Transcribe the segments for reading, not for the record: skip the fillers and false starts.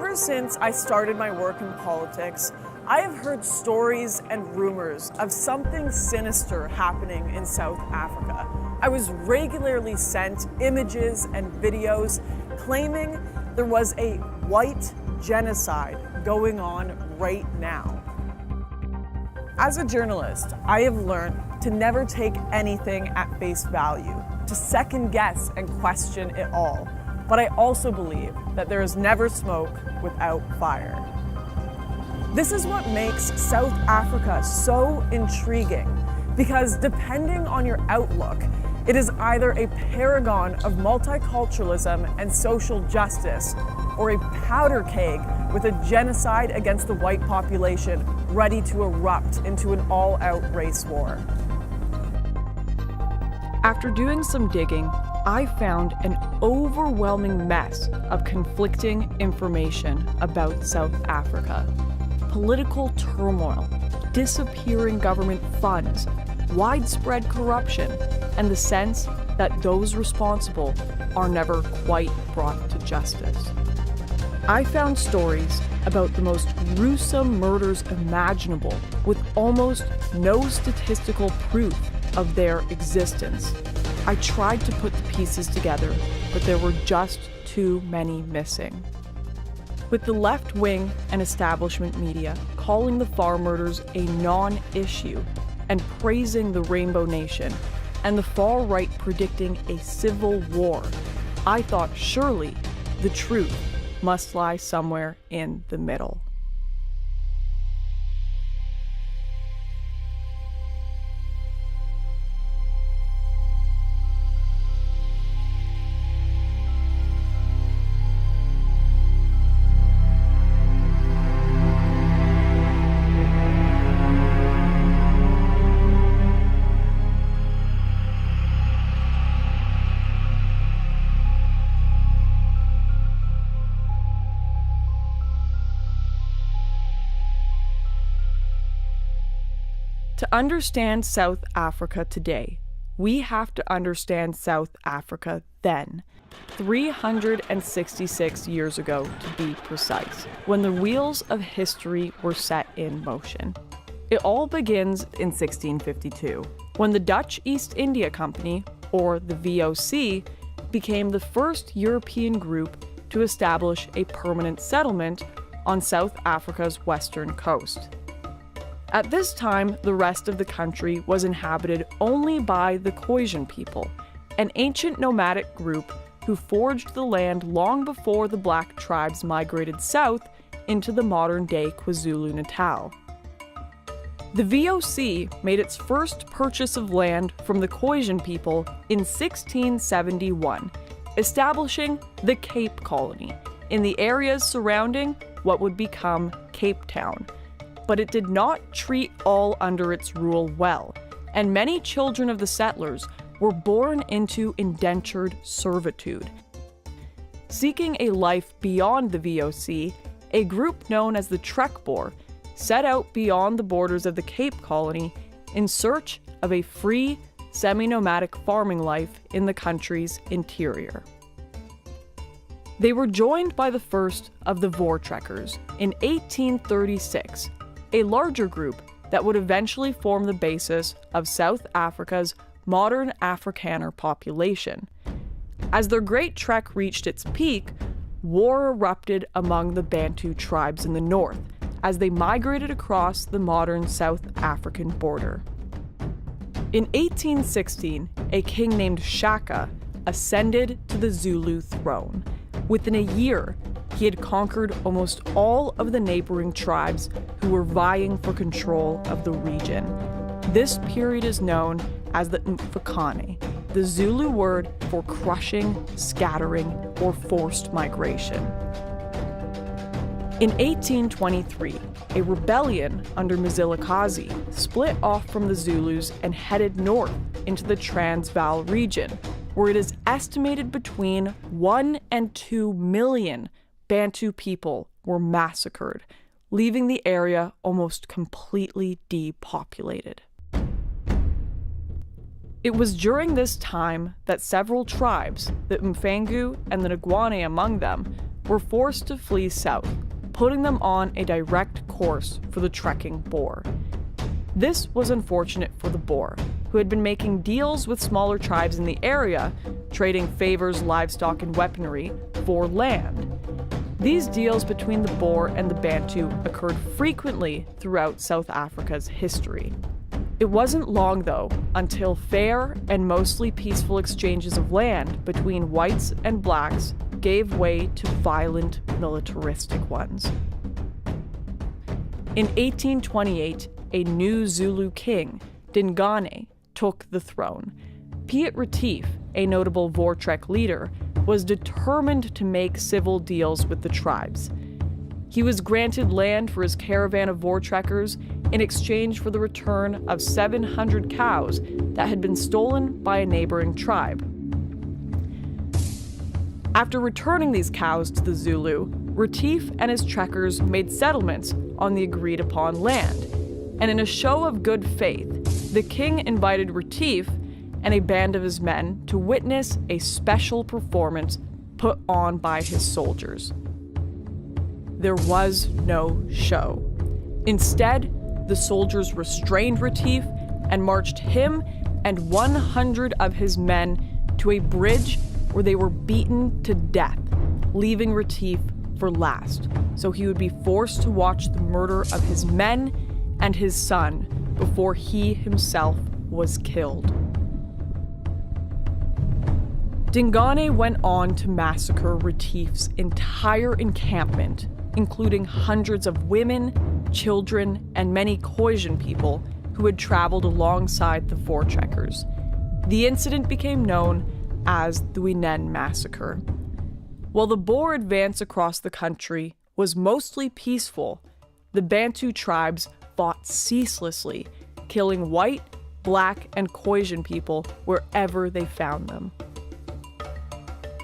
Ever since I started my work in politics, I have heard stories and rumors of something sinister happening in South Africa. I was regularly sent images and videos claiming there was a white genocide going on right now. As a journalist, I have learned to never take anything at face value, to second guess and question it all. But I also believe that there is never smoke without fire. This is what makes South Africa so intriguing, because depending on your outlook, it is either a paragon of multiculturalism and social justice, or a powder keg with a genocide against the white population ready to erupt into an all-out race war. After doing some digging, I found an overwhelming mess of conflicting information about South Africa. Political turmoil, disappearing government funds, widespread corruption, and the sense that those responsible are never quite brought to justice. I found stories about the most gruesome murders imaginable with almost no statistical proof of their existence. I tried to put the pieces together, but there were just too many missing. With the left wing and establishment media calling the farm murders a non-issue and praising the Rainbow Nation, and the far right predicting a civil war, I thought surely the truth must lie somewhere in the middle. To understand South Africa today, we have to understand South Africa then, 366 years ago to be precise, when the wheels of history were set in motion. It all begins in 1652, when the Dutch East India Company, or the VOC, became the first European group to establish a permanent settlement on South Africa's western coast. At this time, the rest of the country was inhabited only by the Khoisan people, an ancient nomadic group who foraged the land long before the black tribes migrated south into the modern-day KwaZulu-Natal. The VOC made its first purchase of land from the Khoisan people in 1671, establishing the Cape Colony in the areas surrounding what would become Cape Town. But it did not treat all under its rule well, and many children of the settlers were born into indentured servitude. Seeking a life beyond the VOC, a group known as the Trekboer set out beyond the borders of the Cape Colony in search of a free, semi-nomadic farming life in the country's interior. They were joined by the first of the Voortrekkers in 1836, a larger group that would eventually form the basis of South Africa's modern Afrikaner population. As their great trek reached its peak, war erupted among the Bantu tribes in the north as they migrated across the modern South African border. In 1816, a king named Shaka ascended to the Zulu throne. Within a year, he had conquered almost all of the neighboring tribes who were vying for control of the region. This period is known as the Mfukane, the Zulu word for crushing, scattering, or forced migration. In 1823, a rebellion under Mzilikazi split off from the Zulus and headed north into the Transvaal region, where it is estimated between 1 and 2 million Bantu people were massacred, leaving the area almost completely depopulated. It was during this time that several tribes, the Mfangu and the Ngwane among them, were forced to flee south, putting them on a direct course for the trekking Boer. This was unfortunate for the Boer, who had been making deals with smaller tribes in the area, trading favors, livestock, and weaponry for land. These deals between the Boer and the Bantu occurred frequently throughout South Africa's history. It wasn't long, though, until fair and mostly peaceful exchanges of land between whites and blacks gave way to violent, militaristic ones. In 1828, a new Zulu king, Dingane, took the throne. Piet Retief, a notable Voortrek leader, was determined to make civil deals with the tribes. He was granted land for his caravan of Voortrekkers in exchange for the return of 700 cows that had been stolen by a neighboring tribe. After returning these cows to the Zulu, Retief and his trekkers made settlements on the agreed-upon land, and in a show of good faith, the king invited Retief and a band of his men to witness a special performance put on by his soldiers. There was no show. Instead, the soldiers restrained Retief and marched him and 100 of his men to a bridge where they were beaten to death, leaving Retief for last, so he would be forced to watch the murder of his men and his son before he himself was killed. Dingane went on to massacre Retief's entire encampment, including hundreds of women, children, and many Khoisan people who had traveled alongside the Voortrekkers. The incident became known as the Wenen Massacre. While the Boer advance across the country was mostly peaceful, the Bantu tribes fought ceaselessly, killing white, black, and Khoisan people wherever they found them.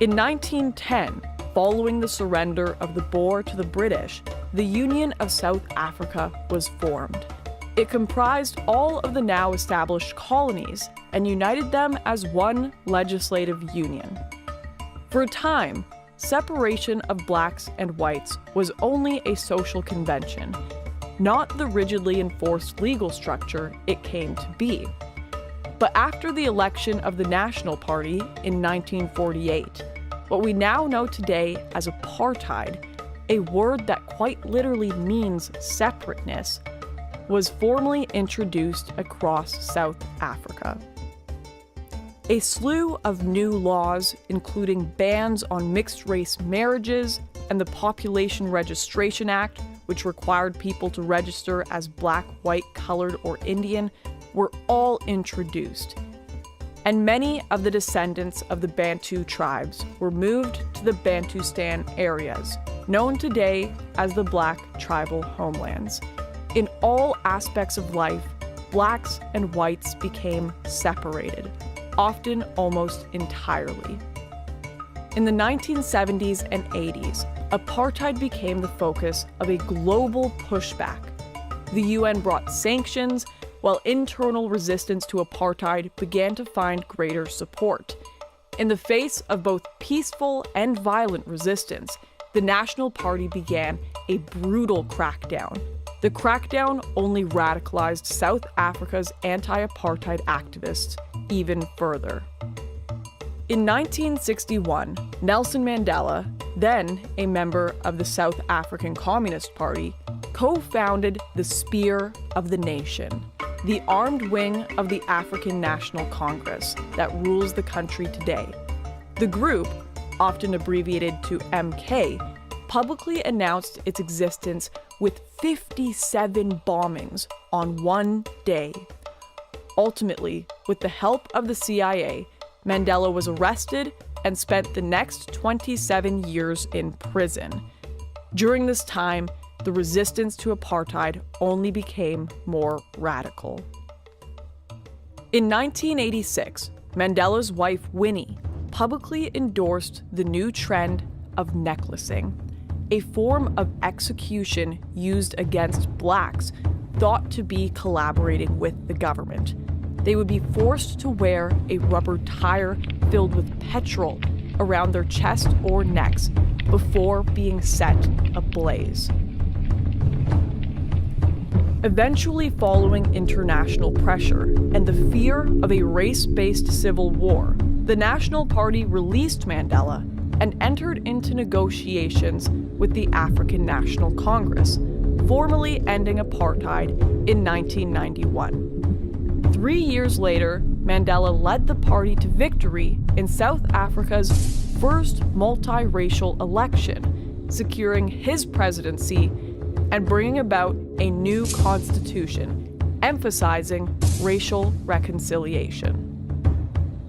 In 1910, following the surrender of the Boer to the British, the Union of South Africa was formed. It comprised all of the now established colonies and united them as one legislative union. For a time, separation of blacks and whites was only a social convention, not the rigidly enforced legal structure it came to be. But after the election of the National Party in 1948, what we now know today as apartheid, a word that quite literally means separateness, was formally introduced across South Africa. A slew of new laws, including bans on mixed-race marriages and the Population Registration Act, which required people to register as black, white, colored, or Indian, were all introduced. And many of the descendants of the Bantu tribes were moved to the Bantustan areas, known today as the Black Tribal Homelands. In all aspects of life, blacks and whites became separated, often almost entirely. In the 1970s and 80s, apartheid became the focus of a global pushback. The UN brought sanctions, while internal resistance to apartheid began to find greater support. In the face of both peaceful and violent resistance, the National Party began a brutal crackdown. The crackdown only radicalized South Africa's anti-apartheid activists even further. In 1961, Nelson Mandela, then a member of the South African Communist Party, co-founded the Spear of the Nation, the armed wing of the African National Congress that rules the country today. The group, often abbreviated to MK, publicly announced its existence with 57 bombings on one day. Ultimately, with the help of the CIA, Mandela was arrested and spent the next 27 years in prison. During this time, the resistance to apartheid only became more radical. In 1986, Mandela's wife Winnie publicly endorsed the new trend of necklacing, a form of execution used against blacks thought to be collaborating with the government. They would be forced to wear a rubber tire filled with petrol around their chest or necks before being set ablaze. Eventually, following international pressure and the fear of a race-based civil war, the National Party released Mandela and entered into negotiations with the African National Congress, formally ending apartheid in 1991. 3 years later, Mandela led the party to victory in South Africa's first multiracial election, securing his presidency and bringing about a new constitution, emphasizing racial reconciliation.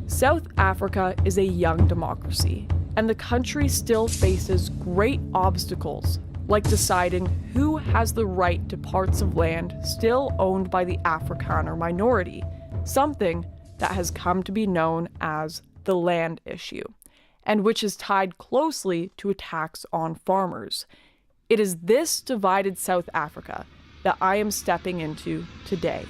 South Africa is a young democracy, and the country still faces great obstacles, like deciding who has the right to parts of land still owned by the Afrikaner minority, something that has come to be known as the land issue, and which is tied closely to attacks on farmers. It is this divided South Africa that I am stepping into today.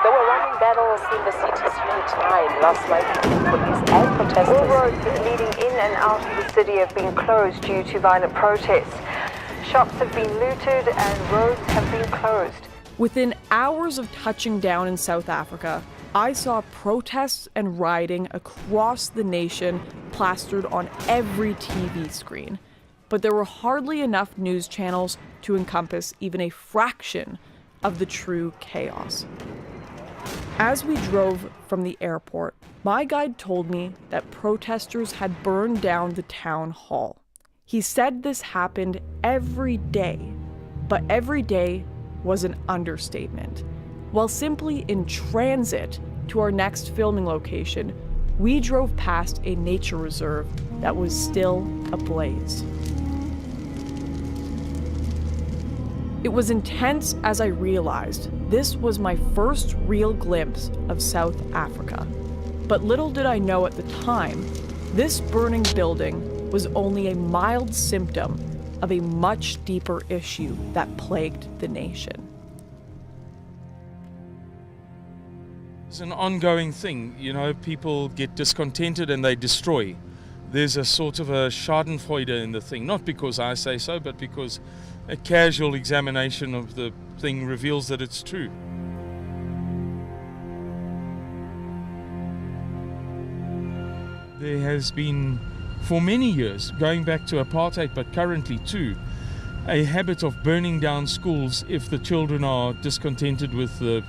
There were running battles in the city's Unit 9 last night between police and protesters. All roads leading in and out of the city have been closed due to violent protests. Shops have been looted and roads have been closed. Within hours of touching down in South Africa, I saw protests and rioting across the nation plastered on every TV screen. But there were hardly enough news channels to encompass even a fraction of the true chaos. As we drove from the airport, my guide told me that protesters had burned down the town hall. He said this happened every day, but every day was an understatement. While simply in transit to our next filming location, we drove past a nature reserve that was still ablaze. It was intense as I realized this was my first real glimpse of South Africa. But little did I know at the time, this burning building was only a mild symptom of a much deeper issue that plagued the nation. It's an ongoing thing, you know, people get discontented and they destroy. There's a sort of a schadenfreude in the thing, not because I say so, but because a casual examination of the thing reveals that it's true. There has been, for many years, going back to apartheid, but currently too, a habit of burning down schools if the children are discontented with the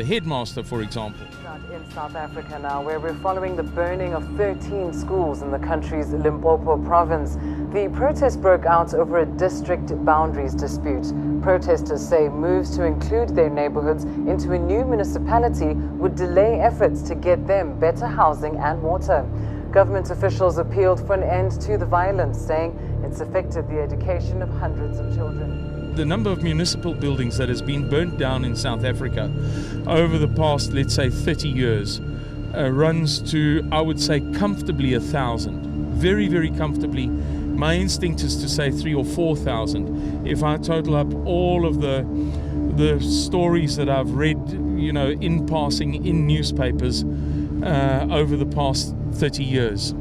headmaster, for example. In South Africa now, where we're following the burning of 13 schools in the country's Limpopo province. The protest broke out over a district boundaries dispute. Protesters say moves to include their neighborhoods into a new municipality would delay efforts to get them better housing and water. Government officials appealed for an end to the violence, saying it's affected the education of hundreds of children. The number of municipal buildings that has been burnt down in South Africa over the past, let's say, 30 years runs to, I would say, comfortably 1,000. Very, very comfortably. My instinct is to say 3,000 or 4,000. If I total up all of the stories that I've read, you know, in passing in newspapers over the past 30 years.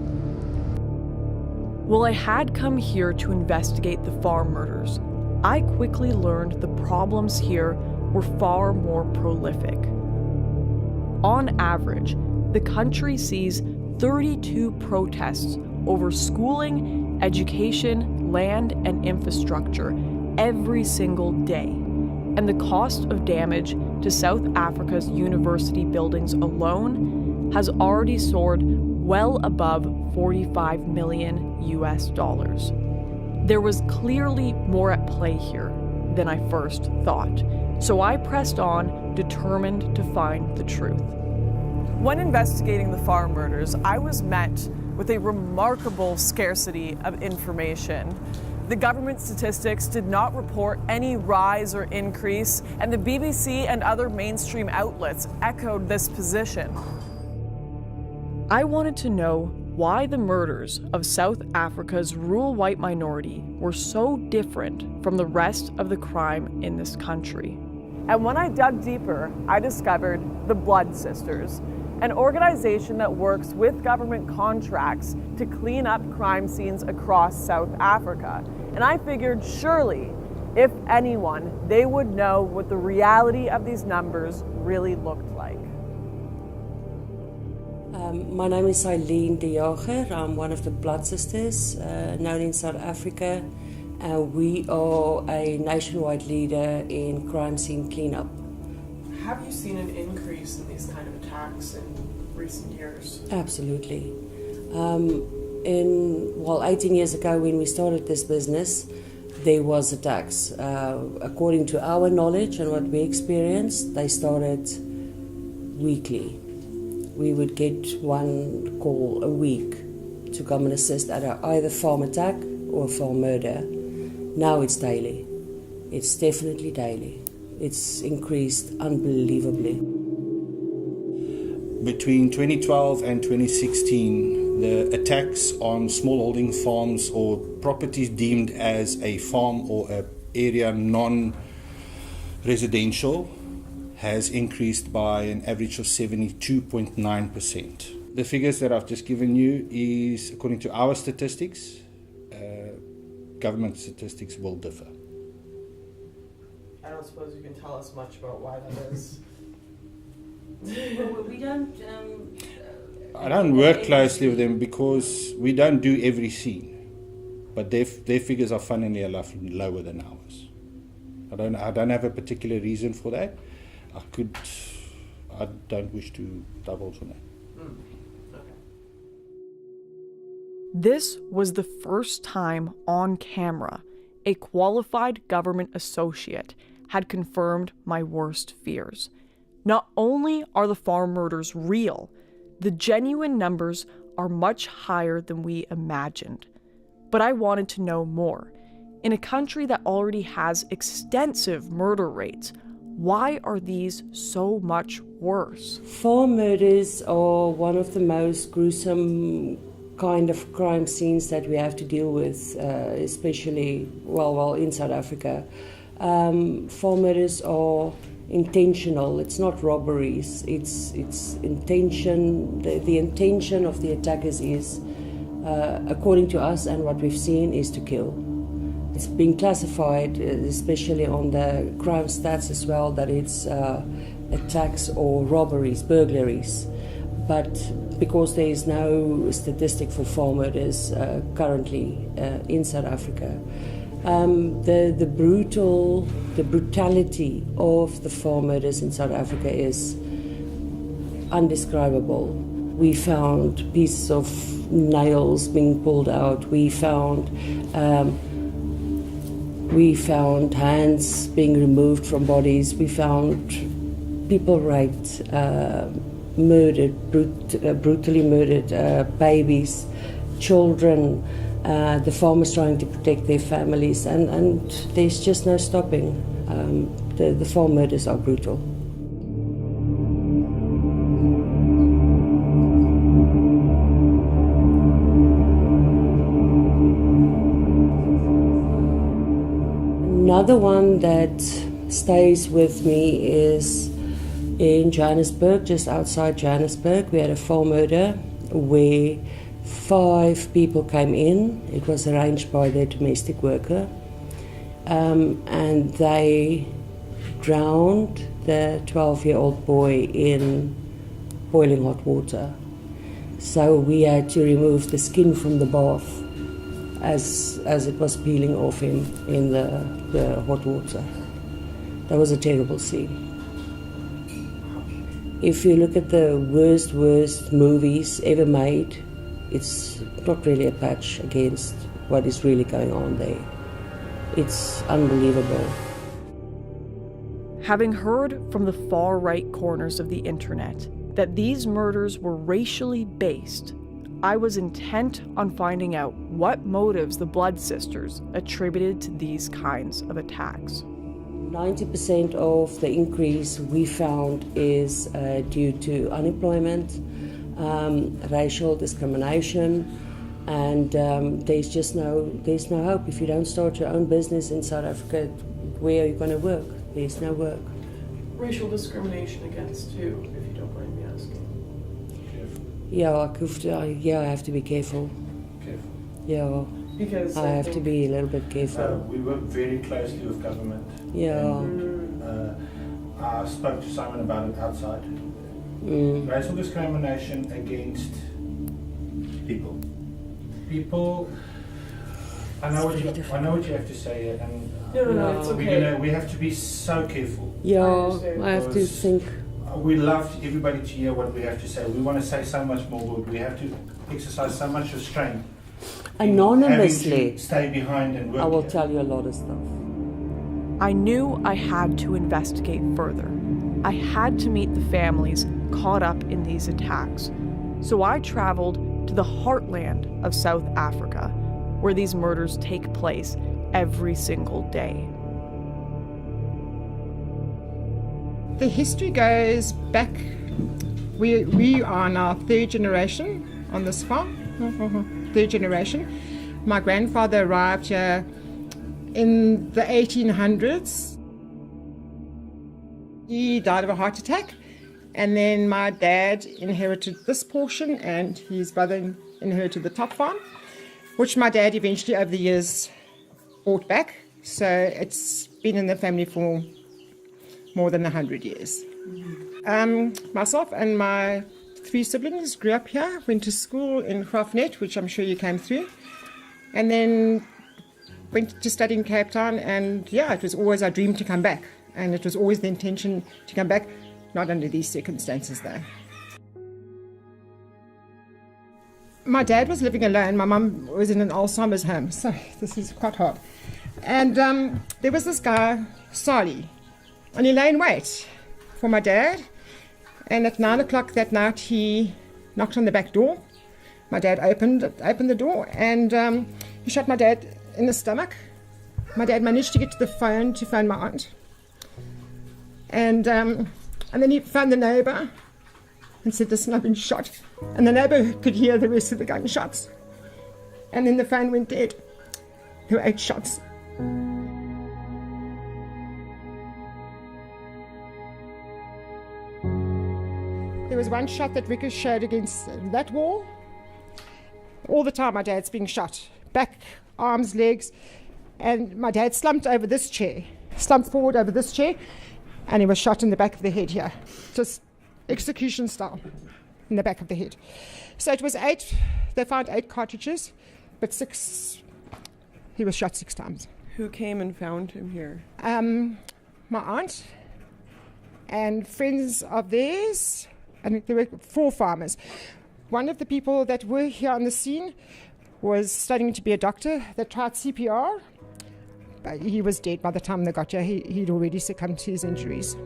While I had come here to investigate the farm murders, I quickly learned the problems here were far more prolific. On average, the country sees 32 protests over schooling, education, land, and infrastructure every single day. And the cost of damage to South Africa's university buildings alone has already soared well above $45 million US. There was clearly more at play here than I first thought, so I pressed on, determined to find the truth. When investigating the farm murders, I was met with a remarkable scarcity of information. The government statistics did not report any rise or increase, and the BBC and other mainstream outlets echoed this position. I wanted to know why the murders of South Africa's rural white minority were so different from the rest of the crime in this country. And when I dug deeper, I discovered the Blood Sisters, an organization that works with government contracts to clean up crime scenes across South Africa. And I figured surely, if anyone, they would know what the reality of these numbers really looked like. My name is Eileen de Jager. I'm one of the Blood Sisters, known in South Africa. We are a nationwide leader in crime scene cleanup. Have you seen an increase in these kind of attacks in recent years? Absolutely. 18 years ago when we started this business, there was attacks. According to our knowledge and what we experienced, they started weekly. We would get one call a week to come and assist at either farm attack or farm murder. Now it's daily. It's definitely daily. It's increased unbelievably. Between 2012 and 2016, the attacks on smallholding farms or properties deemed as a farm or an area non-residential has increased by an average of 72.9%. The figures that I've just given you is according to our statistics. Government statistics will differ. I don't suppose you can tell us much about why that is. We don't... I don't work closely with them because we don't do every scene. But their figures are funnily enough lower than ours. I don't have a particular reason for that. I don't wish to divulge on that. Okay. This was the first time on camera a qualified government associate had confirmed my worst fears. Not only are the farm murders real, the genuine numbers are much higher than we imagined. But I wanted to know more. In a country that already has extensive murder rates, why are these so much worse? Farm murders are one of the most gruesome kind of crime scenes that we have to deal with, especially, in South Africa. Farm murders are intentional. It's not robberies. It's intention. The intention of the attackers is, according to us and what we've seen, is to kill. It's been classified, especially on the crime stats as well, that it's attacks or robberies, burglaries. But because there is no statistic for farm murders currently in South Africa, the brutality of the farm murders in South Africa is undescribable. We found pieces of nails being pulled out. We found hands being removed from bodies. We found people raped, murdered, brutally murdered, babies, children, the farmers trying to protect their families, and there's just no stopping. The farm murders are brutal. Another one that stays with me is in Johannesburg, just outside Johannesburg. We had a farm murder where 5 people came in. It was arranged by their domestic worker, and they drowned the 12-year-old boy in boiling hot water. So we had to remove the skin from the bath as it was peeling off him in the hot water. That was a terrible scene. If you look at the worst movies ever made, it's not really a patch against what is really going on there. It's unbelievable. Having heard from the far right corners of the internet that these murders were racially based, I was intent on finding out what motives the Blood Sisters attributed to these kinds of attacks. 90% of the increase we found is due to unemployment, racial discrimination, and there's just there's no hope. If you don't start your own business in South Africa, where are you going to work? There's no work. Racial discrimination against who, if you don't mind me asking? Yeah, I have to be careful. Careful. Yeah, Because I have to be a little bit careful. We work very closely with government. Yeah. I spoke to Simon about it outside. Racial discrimination against people. People. I know what you have to say here, and No, it's okay. we have to be so careful. Yeah, I have to think. We love everybody to hear what we have to say. We want to say so much more, but we have to exercise so much restraint. Anonymously, having to stay behind and work. I will here. tell you a lot of stuff. I knew I had to investigate further. I had to meet the families caught up in these attacks. So I traveled to the heartland of South Africa, where these murders take place every single day. The history goes back, we are now third generation on this farm, third generation. My grandfather arrived here in the 1800s. He died of a heart attack, and then my dad inherited this portion and his brother inherited the top farm, which my dad eventually over the years bought back. So it's been in the family for more than 100 years. Myself and my 3 siblings grew up here, went to school in Graafnet, which I'm sure you came through, and then went to study in Cape Town, and yeah, it was always our dream to come back, and it was always the intention to come back, not under these circumstances though. My dad was living alone, my mum was in an Alzheimer's home, so this is quite hard. And there was this guy, Sali, and he lay in wait for my dad, and at 9 o'clock that night he knocked on the back door. My dad opened the door, and he shot my dad in the stomach. My dad managed to get to the phone to phone my aunt, and then he phoned the neighbour and said, "Listen, I've been shot." And the neighbour could hear the rest of the gunshots, and then the phone went dead. There were 8 shots. There was one shot that ricocheted against that wall. All the time my dad's being shot. Back, arms, legs. And my dad slumped over this chair. Slumped forward over this chair. And he was shot in the back of the head here. Just execution style. In the back of the head. So it was 8. They found 8 cartridges. But 6. He was shot 6 times. Who came and found him here? My aunt. And friends of theirs. And there were 4 farmers. One of the people that were here on the scene was studying to be a doctor. They tried CPR, but he was dead by the time they got here. He'd already succumbed to his injuries.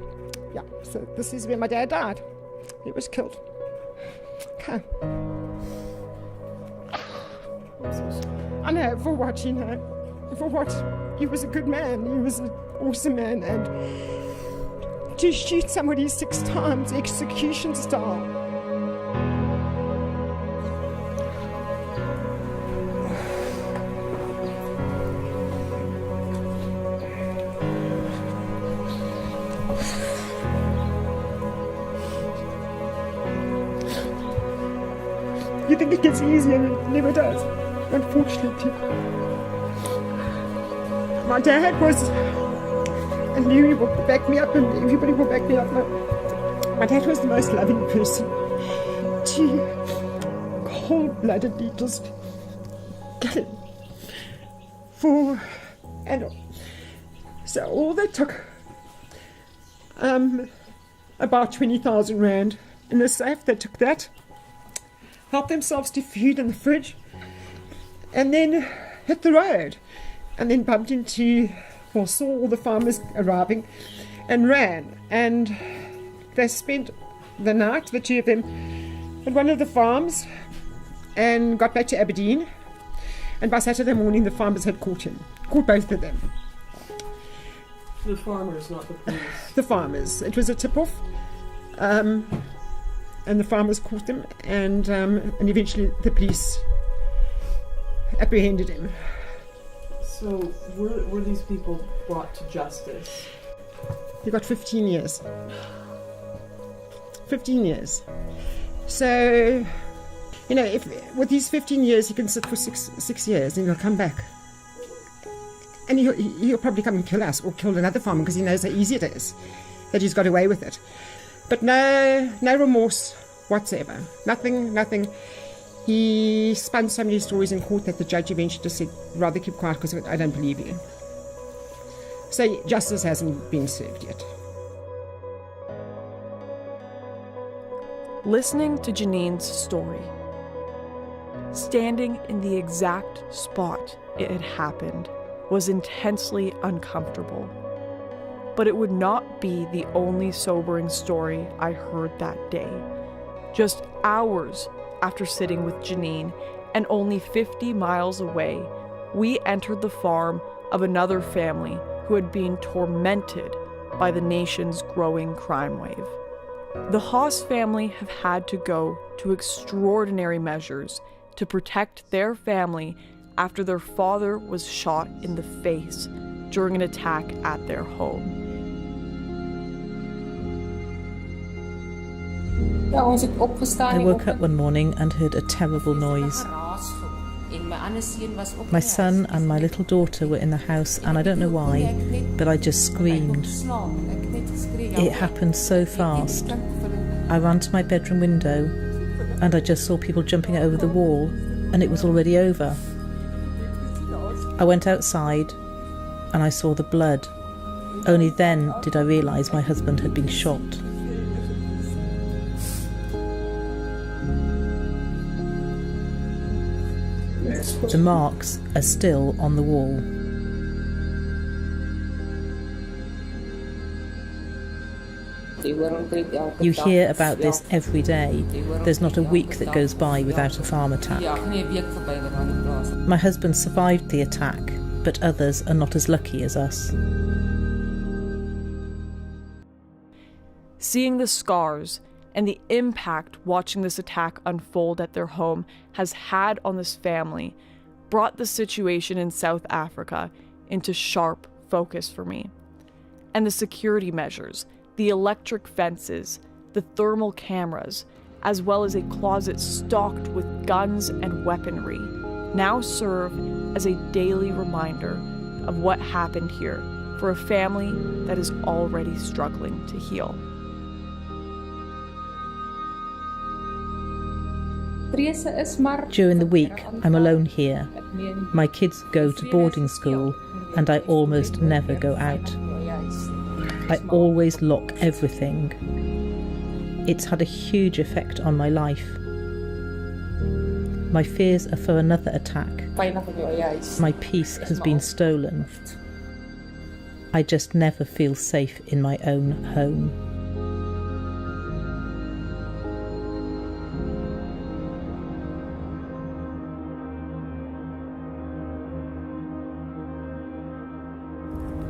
Yeah, so this is where my dad died. He was killed. Okay. I know, for what, you know, for what? He was a good man. He was an awesome man. And to shoot somebody 6 times, execution style. You think it gets easier, and it never does, unfortunately. My dad was, and you will back me up, and everybody will back me up. My dad was the most loving person. Cold-bloodedly just gutted for, and so all they took about 20,000 rand in the safe. They took that, helped themselves to food in the fridge, and then hit the road, and then bumped into, or saw all the farmers arriving, and ran. And they spent the night, the 2 of them, at one of the farms, and got back to Aberdeen. And by Saturday morning, the farmers had caught both of them. The farmers, not the police. The farmers. It was a tip-off. and the farmers caught them, and eventually the police apprehended him. So were these people brought to justice? He got 15 years. 15 years. So, you know, if with these 15 years, he can sit for six years and he'll come back. And he'll probably come and kill us or kill another farmer because he knows how easy it is, that he's got away with it. But no remorse whatsoever. Nothing. He spun so many stories in court that the judge eventually just said, rather keep quiet because I don't believe you. So justice hasn't been served yet. Listening to Janine's story, standing in the exact spot it had happened, was intensely uncomfortable. But it would not be the only sobering story I heard that day. Just hours after sitting with Janine, and only 50 miles away, we entered the farm of another family who had been tormented by the nation's growing crime wave. The Haas family have had to go to extraordinary measures to protect their family after their father was shot in the face during an attack at their home. I woke up one morning and heard a terrible noise. My son and my little daughter were in the house, and I don't know why, but I just screamed. It happened so fast. I ran to my bedroom window and I just saw people jumping over the wall, and it was already over. I went outside and I saw the blood. Only then did I realise my husband had been shot. The marks are still on the wall. You hear about this every day. There's not a week that goes by without a farm attack. My husband survived the attack, but others are not as lucky as us. Seeing the scars and the impact watching this attack unfold at their home has had on this family brought the situation in South Africa into sharp focus for me. And the security measures, the electric fences, the thermal cameras, as well as a closet stocked with guns and weaponry, now serve as a daily reminder of what happened here for a family that is already struggling to heal. During the week, I'm alone here. My kids go to boarding school, and I almost never go out. I always lock everything. It's had a huge effect on my life. My fears are for another attack. My peace has been stolen. I just never feel safe in my own home.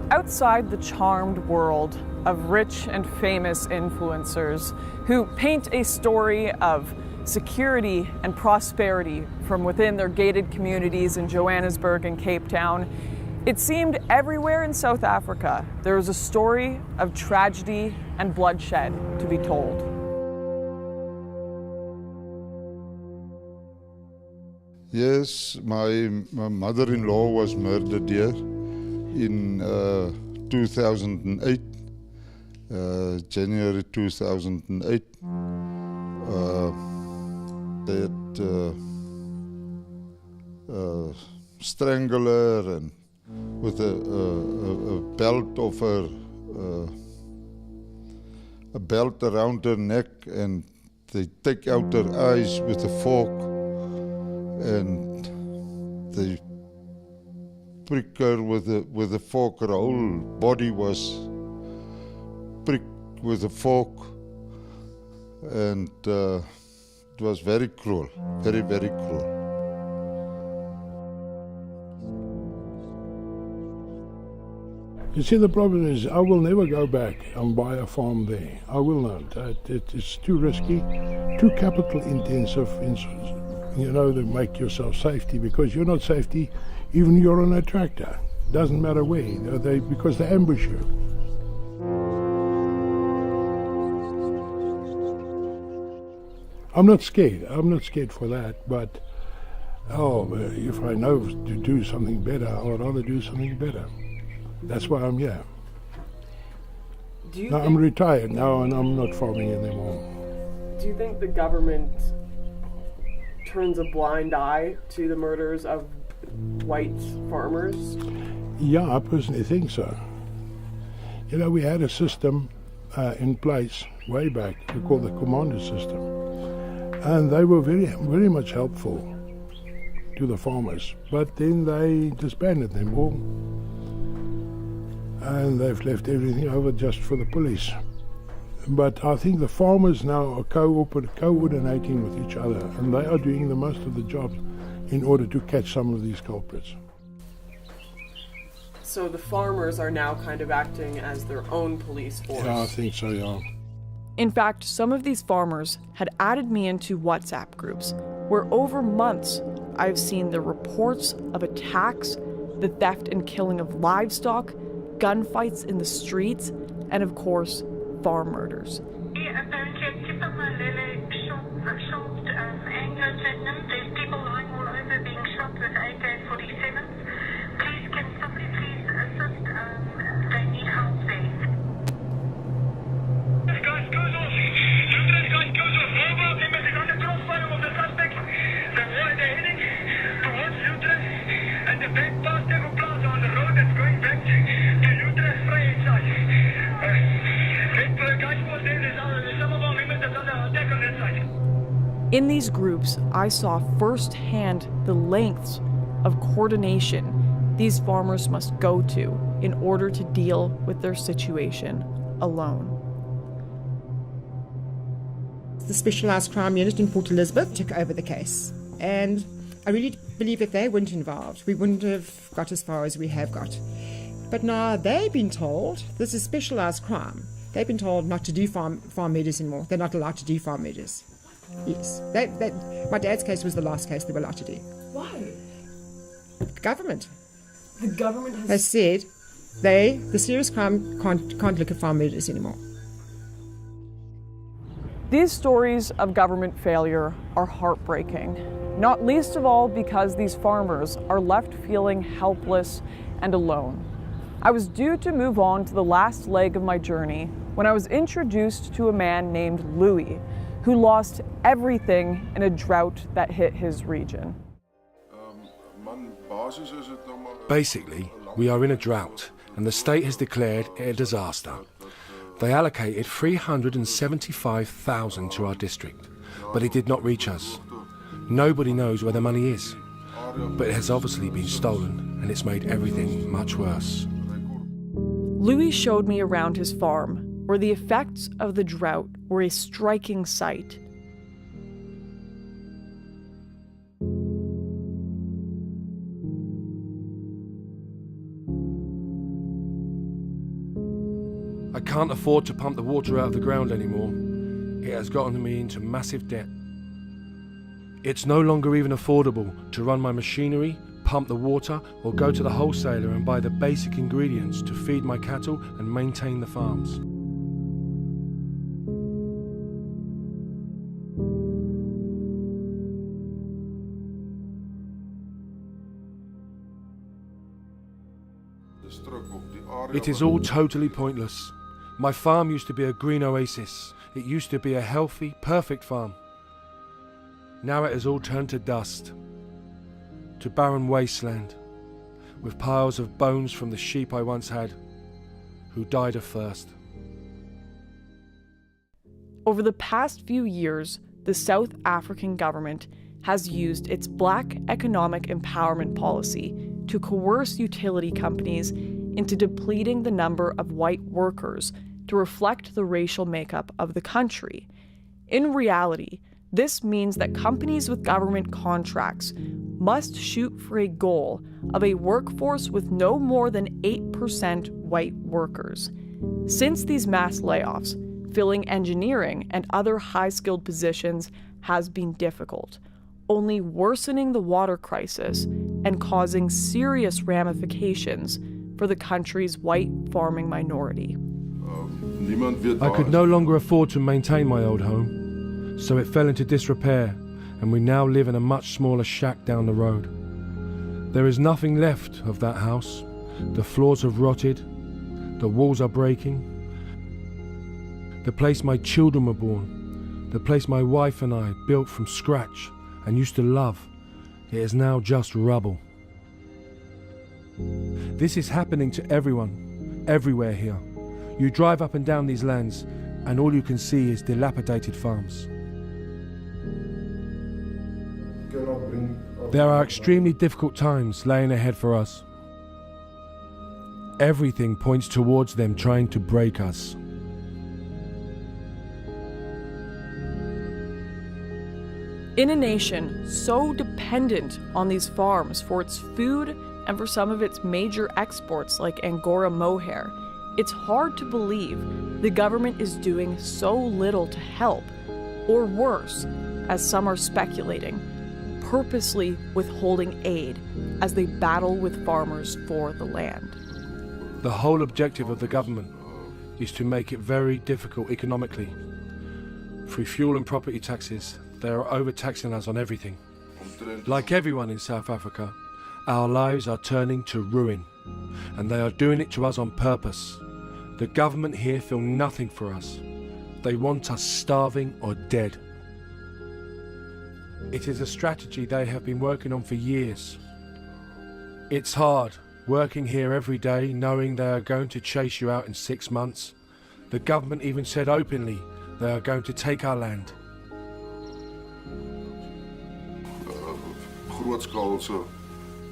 Outside the charmed world of rich and famous influencers who paint a story of security and prosperity from within their gated communities in Johannesburg and Cape Town, it seemed everywhere in South Africa there was a story of tragedy and bloodshed to be told. Yes, my mother-in-law was murdered here in 2008, January 2008. They had strangled her and with a belt of her, a belt around her neck, and they take out her eyes with a fork, and they prick her with a fork. Her whole body was pricked with a fork, and it was very cruel, very, very cruel. You see, the problem is I will never go back and buy a farm there. I will not. It's too risky, too capital intensive, to make yourself safety, because you're not safety even you're on a tractor. Doesn't matter where, because they ambush you. I'm not scared. I'm not scared for that, but if I know to do something better, I would rather do something better. That's why I'm here. I'm retired now and I'm not farming anymore. Do you think the government turns a blind eye to the murders of white farmers? Yeah, I personally think so. We had a system in place way back, we call the commando system, and they were very, very much helpful to the farmers, but then they disbanded them all. And they've left everything over just for the police. But I think the farmers now are coordinating with each other, and they are doing the most of the job in order to catch some of these culprits. So the farmers are now kind of acting as their own police force. Yeah, I think so, yeah. In fact, some of these farmers had added me into WhatsApp groups, where over months I've seen the reports of attacks, the theft and killing of livestock, gunfights in the streets, and of course, farm murders. There's people lying all over being shot with AK-47s. Please, can somebody please assist? They need help there. This guy's goes off. This guy's goes off. Mobile team is on the crossfire of the suspects. They're heading towards Utrecht, and the back past Evo Plaza on the road that's going back to Utrecht Vrijheid side. There's some of our members that are attack on that side. In these groups, I saw firsthand the lengths of coordination these farmers must go to in order to deal with their situation alone. The Specialised Crime Unit in Port Elizabeth took over the case, and I really believe if they weren't involved, we wouldn't have got as far as we have got. But now they've been told, this is specialised crime, they've been told not to do farm murders anymore. They're not allowed to do farm murders. Yes. My dad's case was the last case they were allowed to do. Why? The government. The government has said the serious crime can't look at farm murders anymore. These stories of government failure are heartbreaking, not least of all because these farmers are left feeling helpless and alone. I was due to move on to the last leg of my journey when I was introduced to a man named Louis, who lost everything in a drought that hit his region. Basically, we are in a drought, and the state has declared it a disaster. They allocated 375,000 to our district, but it did not reach us. Nobody knows where the money is, but it has obviously been stolen, and it's made everything much worse. Louis showed me around his farm, where the effects of the drought were a striking sight. I can't afford to pump the water out of the ground anymore. It has gotten me into massive debt. It's no longer even affordable to run my machinery, pump the water, or go to the wholesaler and buy the basic ingredients to feed my cattle and maintain the farms. It is all totally pointless. My farm used to be a green oasis. It used to be a healthy, perfect farm. Now it has all turned to dust, to barren wasteland, with piles of bones from the sheep I once had, who died of thirst. Over the past few years, the South African government has used its Black economic empowerment policy to coerce utility companies into depleting the number of white workers to reflect the racial makeup of the country. In reality, this means that companies with government contracts must shoot for a goal of a workforce with no more than 8% white workers. Since these mass layoffs, filling engineering and other high-skilled positions has been difficult, only worsening the water crisis and causing serious ramifications for the country's white farming minority. I could no longer afford to maintain my old home, so it fell into disrepair, and we now live in a much smaller shack down the road. There is nothing left of that house. The floors have rotted, the walls are breaking. The place my children were born, the place my wife and I built from scratch and used to love, it is now just rubble. This is happening to everyone, everywhere here. You drive up and down these lands, and all you can see is dilapidated farms. There are extremely difficult times laying ahead for us. Everything points towards them trying to break us. In a nation so dependent on these farms for its food and for some of its major exports like Angora mohair, it's hard to believe the government is doing so little to help, or worse, as some are speculating, purposely withholding aid as they battle with farmers for the land. The whole objective of the government is to make it very difficult economically. Through fuel and property taxes, they are overtaxing us on everything. Like everyone in South Africa, our lives are turning to ruin, and they are doing it to us on purpose. The government here feel nothing for us. They want us starving or dead. It is a strategy they have been working on for years. It's hard, working here every day, knowing they are going to chase you out in 6 months. The government even said openly they are going to take our land.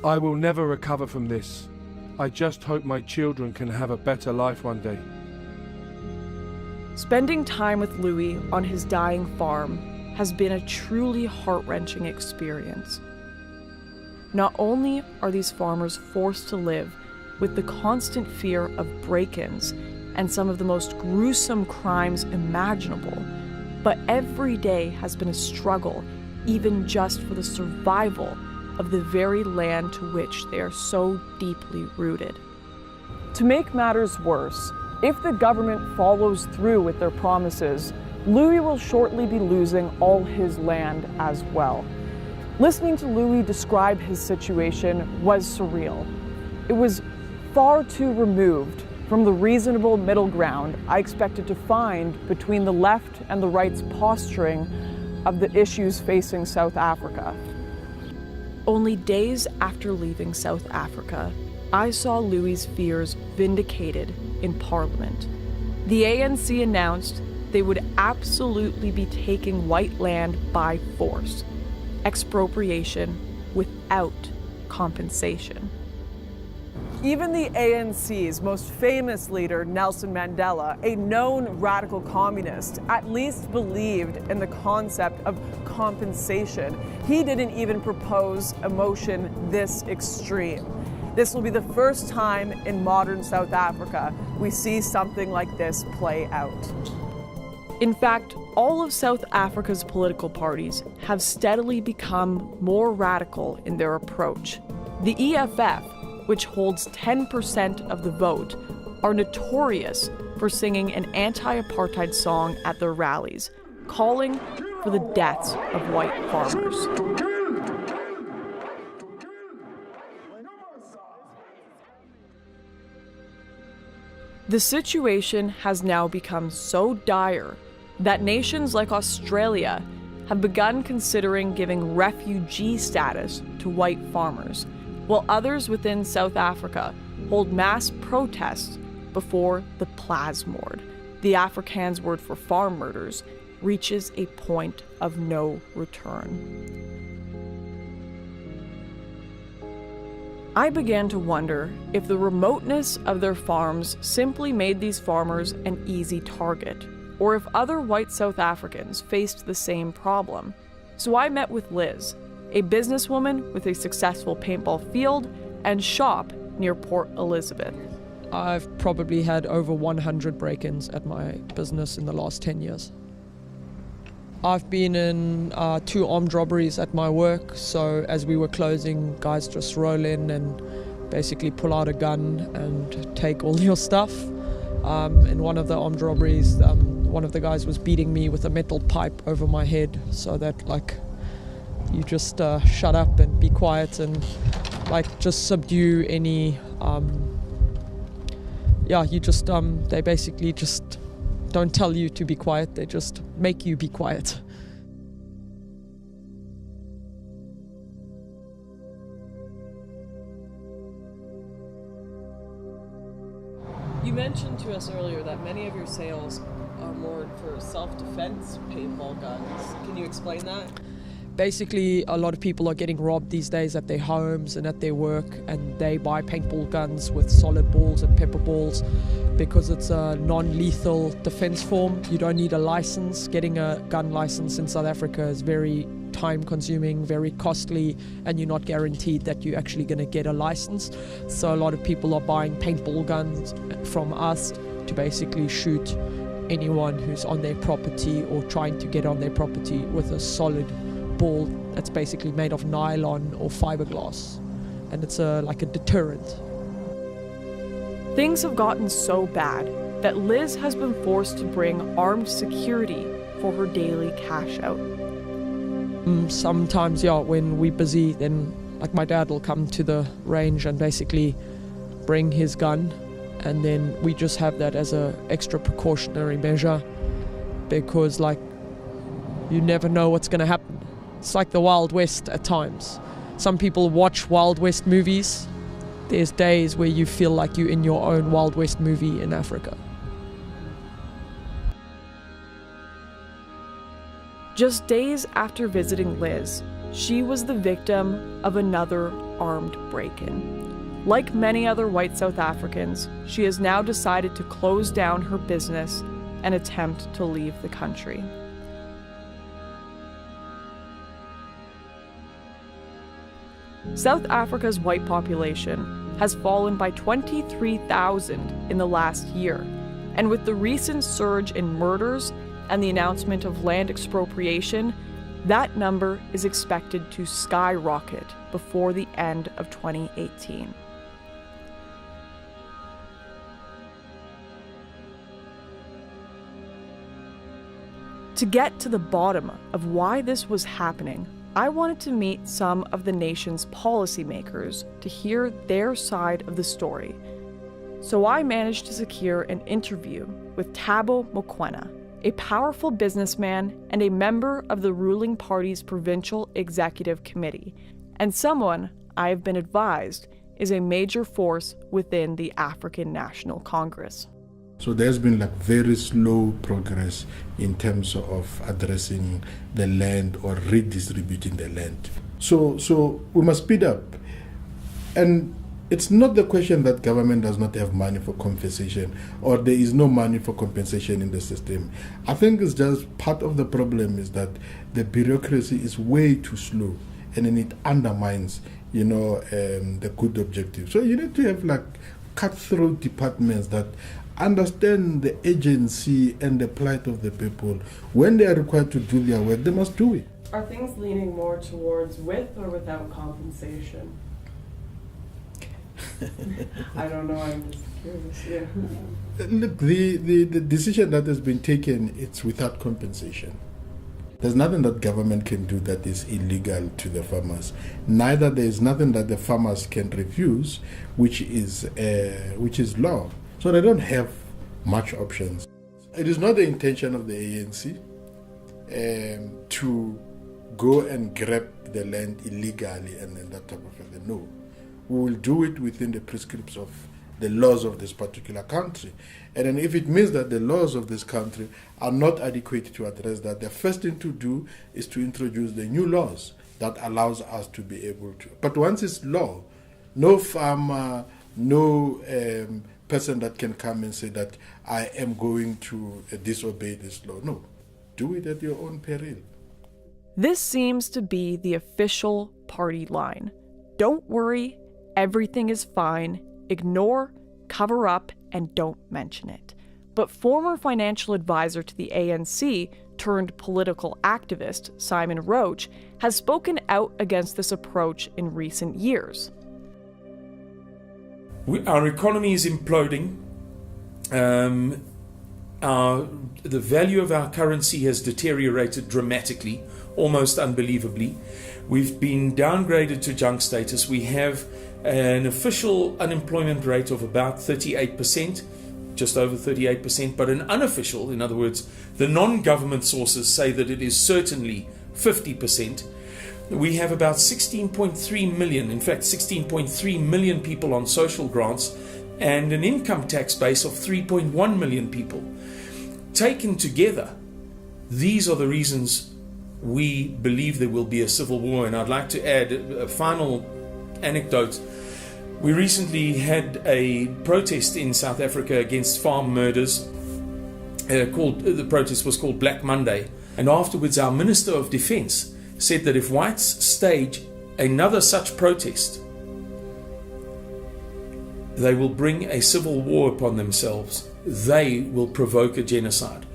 I will never recover from this. I just hope my children can have a better life one day. Spending time with Louis on his dying farm has been a truly heart-wrenching experience. Not only are these farmers forced to live with the constant fear of break-ins and some of the most gruesome crimes imaginable, but every day has been a struggle, even just for the survival of the very land to which they are so deeply rooted. To make matters worse, if the government follows through with their promises, Louis will shortly be losing all his land as well. Listening to Louis describe his situation was surreal. It was far too removed from the reasonable middle ground I expected to find between the left and the right's posturing of the issues facing South Africa. Only days after leaving South Africa, I saw Louis' fears vindicated in Parliament. The ANC announced they would absolutely be taking white land by force, expropriation without compensation. Even the ANC's most famous leader, Nelson Mandela, a known radical communist, at least believed in the concept of compensation. He didn't even propose a motion this extreme. This will be the first time in modern South Africa we see something like this play out. In fact, all of South Africa's political parties have steadily become more radical in their approach. The EFF, which holds 10% of the vote, are notorious for singing an anti-apartheid song at their rallies, calling for the deaths of white farmers. The situation has now become so dire that nations like Australia have begun considering giving refugee status to white farmers, while others within South Africa hold mass protests before the plasmoord, the Afrikaans word for farm murders, reaches a point of no return. I began to wonder if the remoteness of their farms simply made these farmers an easy target, or if other white South Africans faced the same problem. So I met with Liz, a businesswoman with a successful paintball field and shop near Port Elizabeth. I've probably had over 100 break-ins at my business in the last 10 years. I've been in 2 armed robberies at my work, so as we were closing, guys just roll in and basically pull out a gun and take all your stuff. In one of the armed robberies, one of the guys was beating me with a metal pipe over my head, so that like you just shut up and be quiet and like just subdue any they basically just don't tell you to be quiet, they just make you be quiet. You mentioned to us earlier that many of your sales are more for self-defense paintball guns. Can you explain that? Basically, a lot of people are getting robbed these days at their homes and at their work, and they buy paintball guns with solid balls and pepper balls because it's a non-lethal defense form. You don't need a license. Getting a gun license in South Africa is very time-consuming, very costly, and you're not guaranteed that you're actually going to get a license. So a lot of people are buying paintball guns from us to basically shoot anyone who's on their property or trying to get on their property with a solid ball that's basically made of nylon or fiberglass, and it's like a deterrent. Things have gotten so bad that Liz has been forced to bring armed security for her daily cash out. Sometimes, when we're busy, then like my dad will come to the range and basically bring his gun, and then we just have that as a extra precautionary measure because like you never know what's going to happen. It's like the Wild West at times. Some people watch Wild West movies. There's days where you feel like you're in your own Wild West movie in Africa. Just days after visiting Liz, she was the victim of another armed break-in. Like many other white South Africans, she has now decided to close down her business and attempt to leave the country. South Africa's white population has fallen by 23,000 in the last year, and with the recent surge in murders and the announcement of land expropriation, that number is expected to skyrocket before the end of 2018. To get to the bottom of why this was happening, I wanted to meet some of the nation's policymakers to hear their side of the story. So I managed to secure an interview with Thabo Mokoena, a powerful businessman and a member of the ruling party's provincial executive committee, and someone I have been advised is a major force within the African National Congress. So there's been like very slow progress in terms of addressing the land or redistributing the land. So we must speed up. And it's not the question that government does not have money for compensation or there is no money for compensation in the system. I think it's just part of the problem is that the bureaucracy is way too slow and then it undermines, the good objective. So you need to have like cutthroat departments that understand the agency and the plight of the people. When they are required to do their work, they must do it. Are things leaning more towards with or without compensation? I don't know, I'm just curious. Yeah. Look, the decision that has been taken, it's without compensation. There's nothing that government can do that is illegal to the farmers. Neither there is nothing that the farmers can refuse, which is law. So they don't have much options. It is not the intention of the ANC to go and grab the land illegally and then that type of thing. No. We will do it within the prescripts of the laws of this particular country. And then if it means that the laws of this country are not adequate to address that, the first thing to do is to introduce the new laws that allows us to be able to. But once it's law, no farmer, no person that can come and say that I am going to disobey this law. No, do it at your own peril. This seems to be the official party line. Don't worry, everything is fine. Ignore, cover up, and don't mention it. But former financial advisor to the ANC turned political activist Simon Roach has spoken out against this approach in recent years. Our economy is imploding. The value of our currency has deteriorated dramatically, almost unbelievably. We've been downgraded to junk status. We have an official unemployment rate of about 38%, just over 38%, but an unofficial, in other words, the non-government sources say that it is certainly 50%. We have about 16.3 million, in fact 16.3 million people on social grants and an income tax base of 3.1 million people. Taken together, these are the reasons we believe there will be a civil war. And I'd like to add a final anecdote. We recently had a protest in South Africa against farm murders. The protest was called Black Monday. And afterwards our Minister of Defence said that if whites stage another such protest, they will bring a civil war upon themselves. They will provoke a genocide.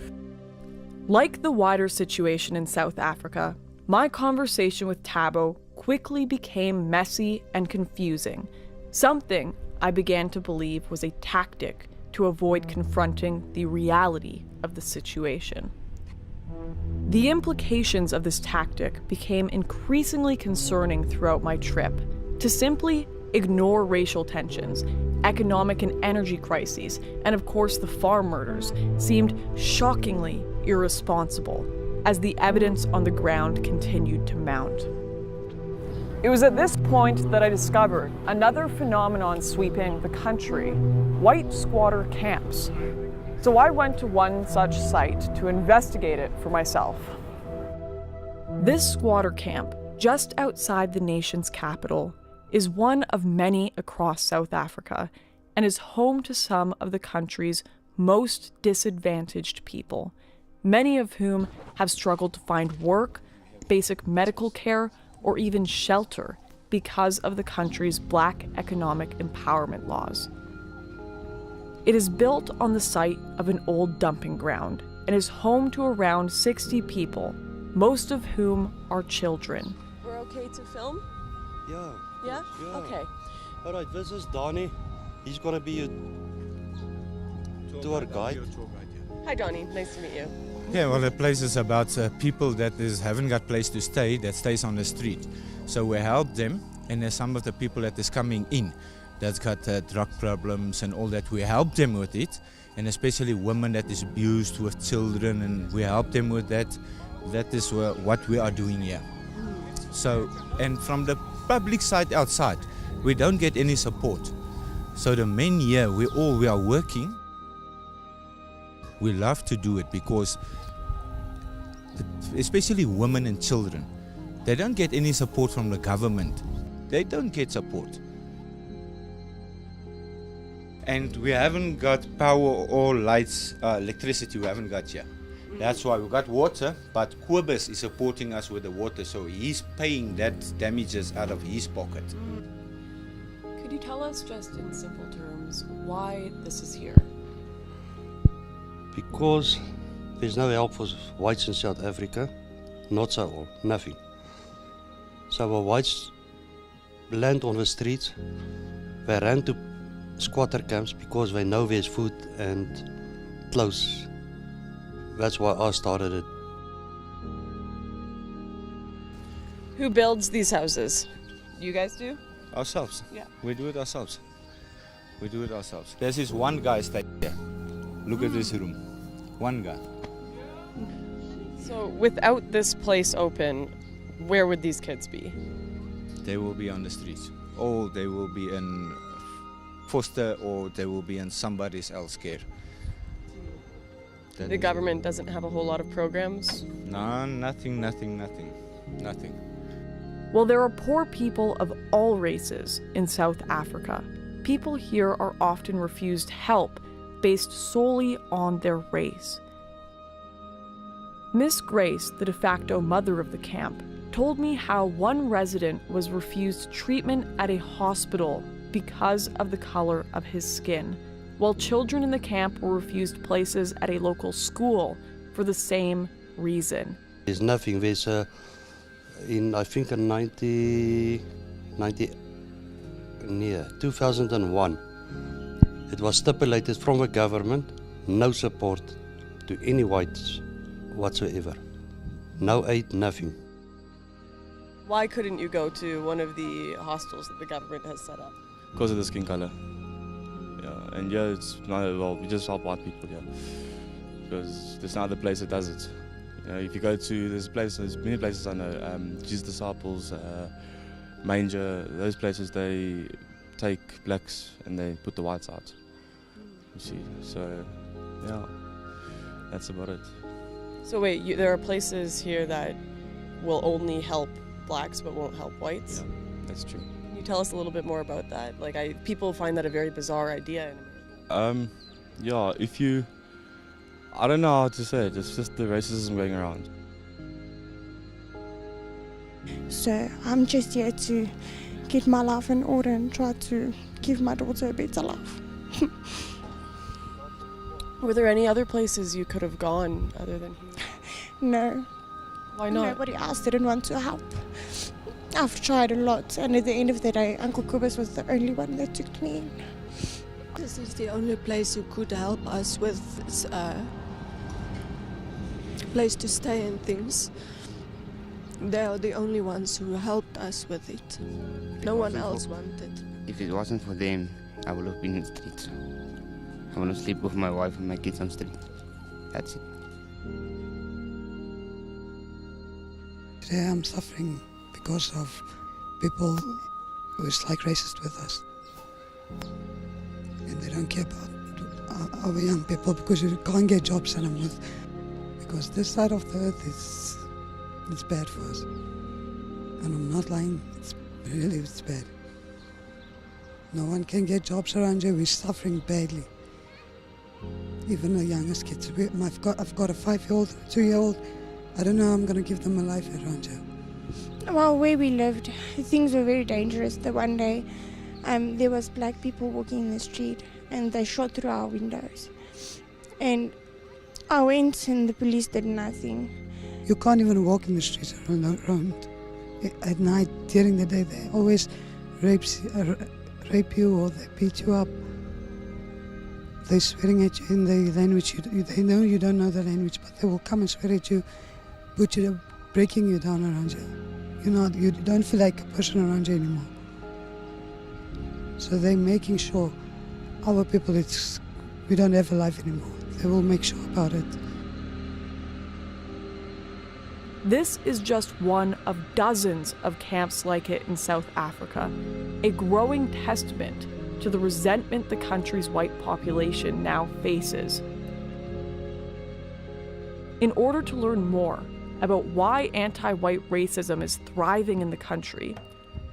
Like the wider situation in South Africa, my conversation with Thabo quickly became messy and confusing, something I began to believe was a tactic to avoid confronting the reality of the situation. The implications of this tactic became increasingly concerning throughout my trip. To simply ignore racial tensions, economic and energy crises, and of course the farm murders seemed shockingly irresponsible as the evidence on the ground continued to mount. It was at this point that I discovered another phenomenon sweeping the country: white squatter camps. So I went to one such site to investigate it for myself. This squatter camp, just outside the nation's capital, is one of many across South Africa and is home to some of the country's most disadvantaged people, many of whom have struggled to find work, basic medical care, or even shelter because of the country's black economic empowerment laws. It is built on the site of an old dumping ground and is home to around 60 people, most of whom are children. We're okay to film? Yeah. Yeah? Okay. All right, this is Donnie. He's going to be your tour guide. Hi, Donnie. Nice to meet you. Yeah, well, the place is about people that haven't got place to stay, that stays on the street. So we help them, and there's some of the people that is coming in that's got drug problems and all that. We help them with it, and especially women that is abused with children, and we help them with that. That is what we are doing here. So, and from the public side outside, we don't get any support. So the men here, we are working. We love to do it because, especially women and children, they don't get any support from the government. They don't get support. And we haven't got power or lights, electricity we haven't got here. That's why we got water, but Kobus is supporting us with the water, so he's paying that damages out of his pocket. Could you tell us, just in simple terms, why this is here? Because there's no help for whites in South Africa, not so all, nothing. So our whites land on the streets, they ran to squatter camps because they know there's food and clothes. That's why I started it. Who builds these houses? You guys do? Ourselves. Yeah. We do it ourselves. We do it ourselves. There's this one guy staying here. Look at this room. One guy. So without this place open, where would these kids be? They will be on the streets. Or they will be in foster, or they will be in somebody else's care. The government doesn't have a whole lot of programs? No, nothing. Well, there are poor people of all races in South Africa. People here are often refused help based solely on their race. Miss Grace, the de facto mother of the camp, told me how one resident was refused treatment at a hospital because of the color of his skin, while children in the camp were refused places at a local school for the same reason. There's nothing. There's I think in 2001, it was stipulated from the government, no support to any whites whatsoever. No aid, nothing. Why couldn't you go to one of the hostels that the government has set up? Because of the skin color. Yeah, and yeah, it's not well. We just help white people, yeah, because there's no other place that does it. You know, if you go to there's many places I know, Jesus Disciples, Manger, those places they take blacks and they put the whites out. You see, so yeah, that's about it. So wait, there are places here that will only help blacks but won't help whites? Yeah, that's true. Can you tell us a little bit more about that? Like, people find that a very bizarre idea. Yeah, I don't know how to say it, it's just the racism going around. So I'm just here to get my life in order and try to give my daughter a better life. Were there any other places you could have gone other than here? No. Why not? Nobody else didn't want to help. I've tried a lot, and at the end of the day, Uncle Kubus was the only one that took me in. This is the only place who could help us with place to stay and things. They are the only ones who helped us with it. No one else wanted. If it wasn't for them, I would have been in the streets. I want to sleep with my wife and my kids on the street. That's it. Today I'm suffering because of people who is like racist with us. And they don't care about our young people because you can't get jobs and I'm with. Because this side of the earth it's bad for us. And I'm not lying, it's bad. No one can get jobs around here, we're suffering badly. Even the youngest kids. I've got a 5-year-old, a 2-year-old. I don't know how I'm going to give them a life around here. Well, where we lived, things were very dangerous. The one day, there was black people walking in the street and they shot through our windows. And I went and the police did nothing. You can't even walk in the streets around. At night, during the day, they always rape you or they beat you up. They're swearing at you in the language. They know you don't know the language, but they will come and swear at you, breaking you down around you. You don't feel like a person around you anymore. So they're making sure our people, we don't have a life anymore. They will make sure about it. This is just one of dozens of camps like it in South Africa, a growing testament to the resentment the country's white population now faces. In order to learn more about why anti-white racism is thriving in the country,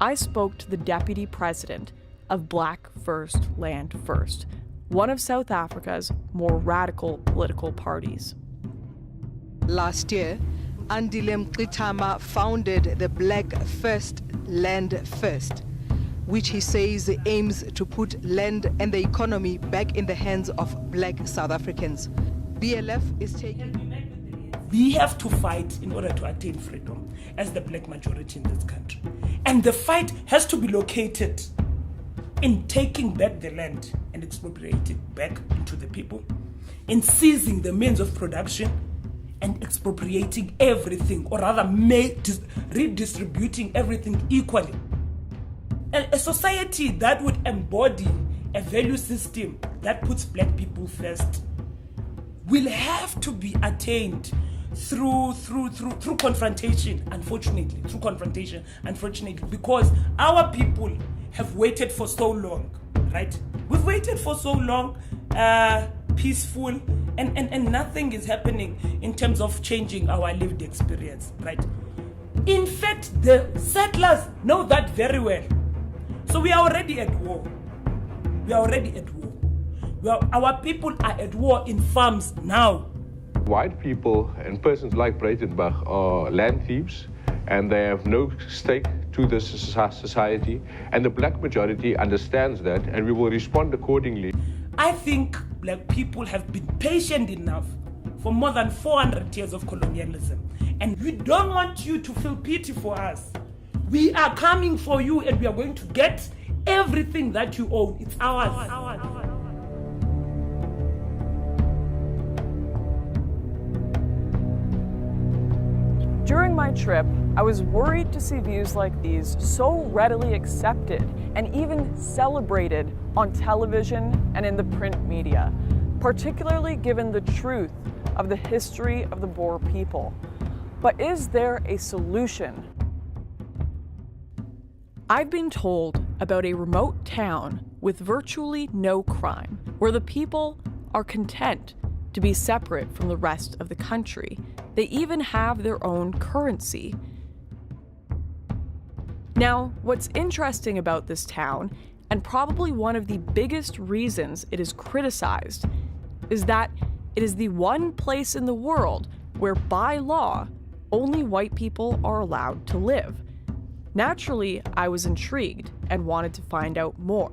I spoke to the deputy president of Black First, Land First, one of South Africa's more radical political parties. Last year, Andile Mqitama founded the Black First, Land First, which he says aims to put land and the economy back in the hands of black South Africans. BLF is taking... We have to fight in order to attain freedom as the black majority in this country. And the fight has to be located in taking back the land and expropriating back into the people, in seizing the means of production and expropriating everything, or rather redistributing everything equally. A society that would embody a value system that puts black people first will have to be attained through confrontation, unfortunately, because our people have waited for so long, right? We've waited for so long, peaceful, and nothing is happening in terms of changing our lived experience, right? In fact, the settlers know that very well. So we are already at war. Our people are at war in farms now. White people and persons like Breitenbach are land thieves, and they have no stake to this society, and the black majority understands that, and we will respond accordingly. I think black people have been patient enough for more than 400 years of colonialism, and we don't want you to feel pity for us. We are coming for you, and we are going to get everything that you own. It's ours. During my trip, I was worried to see views like these so readily accepted and even celebrated on television and in the print media, particularly given the truth of the history of the Boer people. But is there a solution? I've been told about a remote town with virtually no crime, where the people are content to be separate from the rest of the country. They even have their own currency. Now, what's interesting about this town, and probably one of the biggest reasons it is criticized, is that it is the one place in the world where, by law, only white people are allowed to live. Naturally, I was intrigued and wanted to find out more.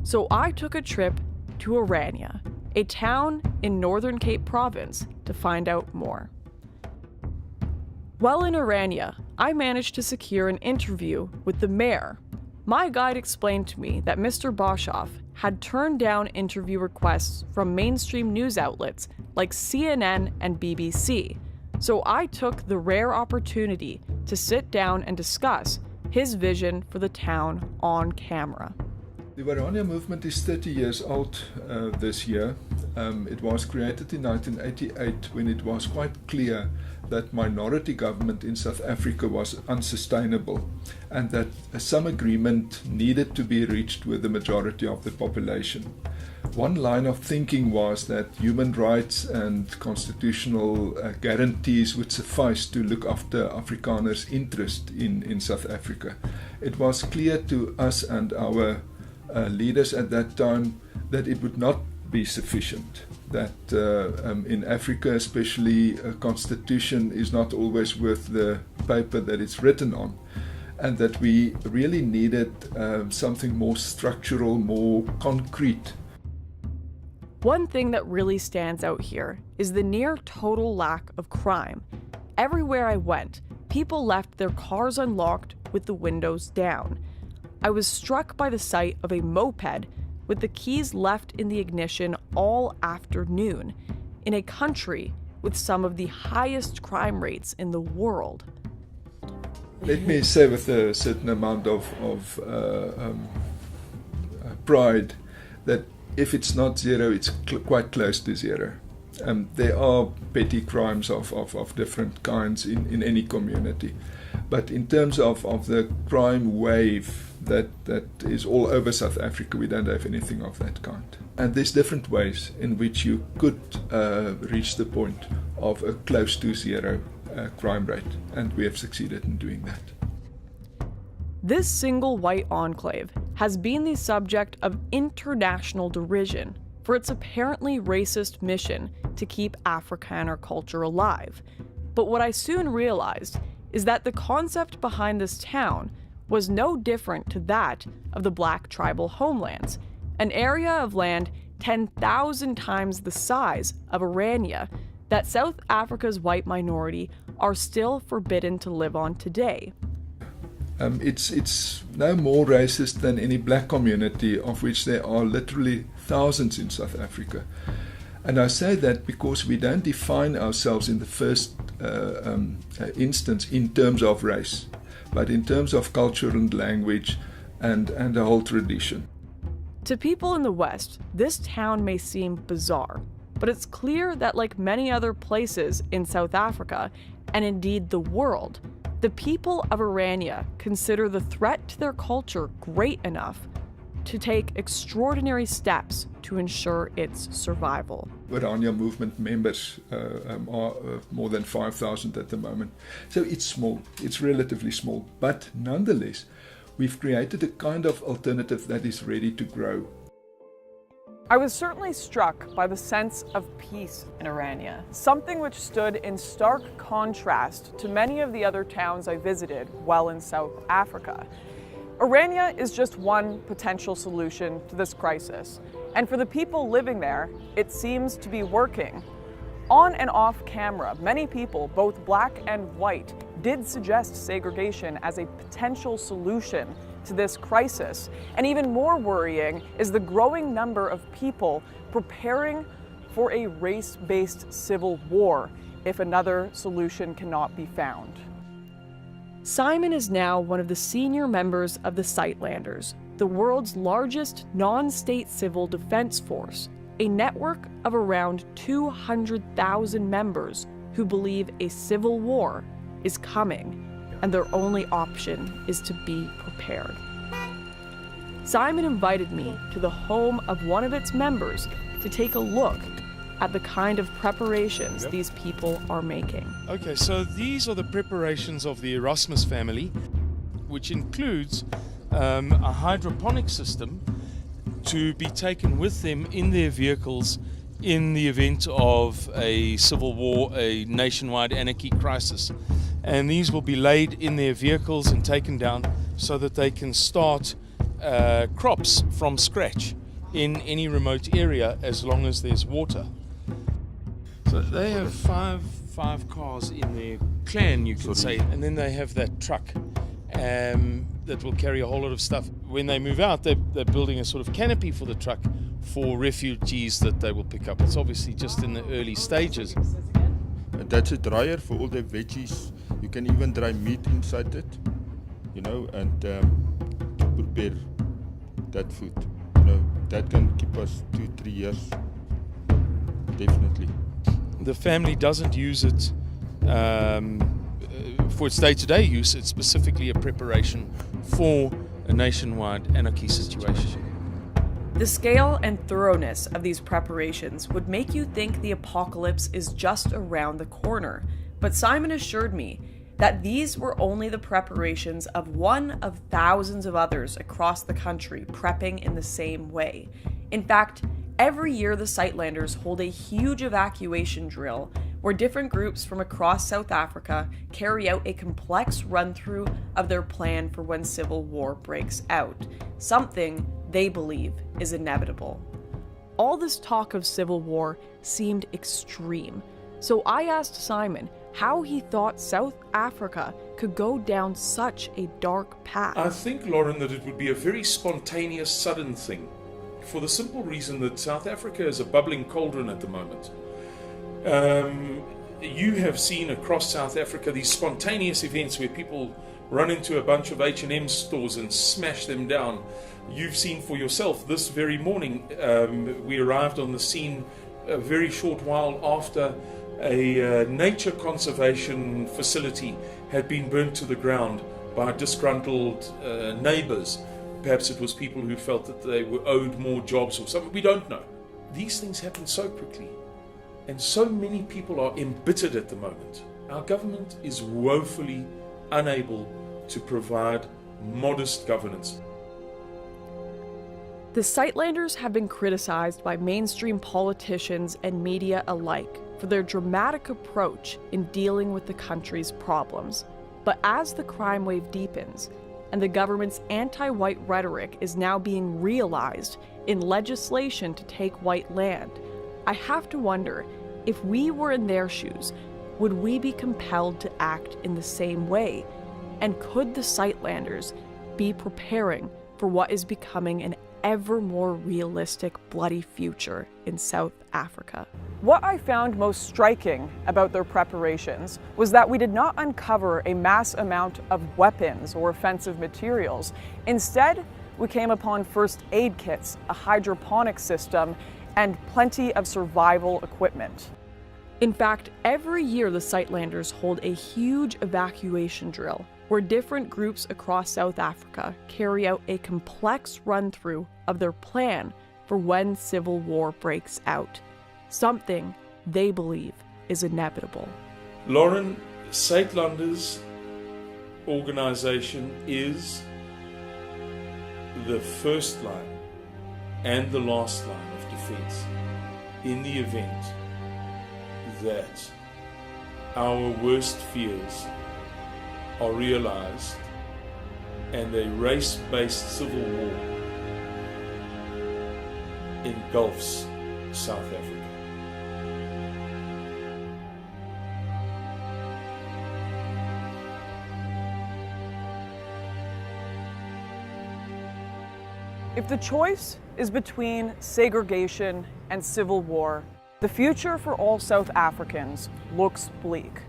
So I took a trip to Orania, a town in Northern Cape Province, to find out more. While in Orania, I managed to secure an interview with the mayor. My guide explained to me that Mr. Boshoff had turned down interview requests from mainstream news outlets like CNN and BBC, so I took the rare opportunity to sit down and discuss his vision for the town on camera. The Orania movement is 30 years old this year. It was created in 1988 when it was quite clear that minority government in South Africa was unsustainable and that some agreement needed to be reached with the majority of the population. One line of thinking was that human rights and constitutional guarantees would suffice to look after Afrikaners' interest in South Africa. It was clear to us and our leaders at that time that it would not be sufficient, that in Africa especially a constitution is not always worth the paper that it's written on, and that we really needed something more structural, more concrete. One thing that really stands out here is the near total lack of crime. Everywhere I went, people left their cars unlocked with the windows down. I was struck by the sight of a moped with the keys left in the ignition all afternoon, in a country with some of the highest crime rates in the world. Let me say with a certain amount of pride that if it's not zero, it's quite close to zero. There are petty crimes of different kinds in any community. But in terms of the crime wave that is all over South Africa, we don't have anything of that kind. And there's different ways in which you could reach the point of a close to zero crime rate, and we have succeeded in doing that. This single white enclave has been the subject of international derision for its apparently racist mission to keep Afrikaner culture alive. But what I soon realized is that the concept behind this town was no different to that of the black tribal homelands, an area of land 10,000 times the size of Orania that South Africa's white minority are still forbidden to live on today. It's no more racist than any black community, of which there are literally thousands in South Africa. And I say that because we don't define ourselves in the first instance in terms of race, but in terms of culture and language and a whole tradition. To people in the West, this town may seem bizarre, but it's clear that like many other places in South Africa, and indeed the world, the people of Orania consider the threat to their culture great enough to take extraordinary steps to ensure its survival. Orania movement members are more than 5,000 at the moment. So it's small, it's relatively small, but nonetheless, we've created a kind of alternative that is ready to grow. I was certainly struck by the sense of peace in Orania, something which stood in stark contrast to many of the other towns I visited while in South Africa. Orania is just one potential solution to this crisis, and for the people living there, it seems to be working. On and off camera, many people, both black and white, did suggest segregation as a potential solution to this crisis. And even more worrying is the growing number of people preparing for a race-based civil war if another solution cannot be found. Simon is now one of the senior members of the Sightlanders, the world's largest non-state civil defense force, a network of around 200,000 members who believe a civil war is coming, and their only option is to be prepared. Simon invited me to the home of one of its members to take a look at the kind of preparations these people are making. Okay, so these are the preparations of the Erasmus family, which includes a hydroponic system to be taken with them in their vehicles in the event of a civil war, a nationwide anarchy crisis. And these will be laid in their vehicles and taken down so that they can start crops from scratch in any remote area as long as there's water. So they have five cars in their clan, you could say, and then they have that truck that will carry a whole lot of stuff. When they move out, they're building a sort of canopy for the truck for refugees that they will pick up. It's obviously just in the early stages. That's a dryer for all the veggies. You can even dry meat inside it, you know, and prepare that food. You know, that can keep us 2-3 years, definitely. The family doesn't use it for its day-to-day use. It's specifically a preparation for a nationwide anarchy situation. The scale and thoroughness of these preparations would make you think the apocalypse is just around the corner, but Simon assured me that these were only the preparations of one of thousands of others across the country prepping in the same way. In fact, every year the Sightlanders hold a huge evacuation drill where different groups from across South Africa carry out a complex run-through of their plan for when civil war breaks out, something they believe is inevitable. All this talk of civil war seemed extreme, so I asked Simon how he thought South Africa could go down such a dark path. I think, Lauren, that it would be a very spontaneous, sudden thing, for the simple reason that South Africa is a bubbling cauldron at the moment. You have seen across South Africa these spontaneous events where people run into a bunch of H&M stores and smash them down. You've seen for yourself this very morning. We arrived on the scene a very short while after a nature conservation facility had been burnt to the ground by disgruntled neighbors. Perhaps it was people who felt that they were owed more jobs or something. We don't know. These things happen so quickly, and so many people are embittered at the moment. Our government is woefully unable to provide modest governance. The Sightlanders have been criticized by mainstream politicians and media alike for their dramatic approach in dealing with the country's problems. But as the crime wave deepens, and the government's anti-white rhetoric is now being realized in legislation to take white land, I have to wonder, if we were in their shoes, would we be compelled to act in the same way? And could the Sightlanders be preparing for what is becoming an ever more realistic bloody future in South Africa? What I found most striking about their preparations was that we did not uncover a mass amount of weapons or offensive materials. Instead, we came upon first aid kits, a hydroponic system, and plenty of survival equipment. In fact, every year the Sightlanders hold a huge evacuation drill where different groups across South Africa carry out a complex run-through of their plan for when civil war breaks out, something they believe is inevitable. Lauren, Sightlanders organization is the first line and the last line of defense in the event that our worst fears are realized and a race-based civil war engulfs South Africa. If the choice is between segregation and civil war, the future for all South Africans looks bleak.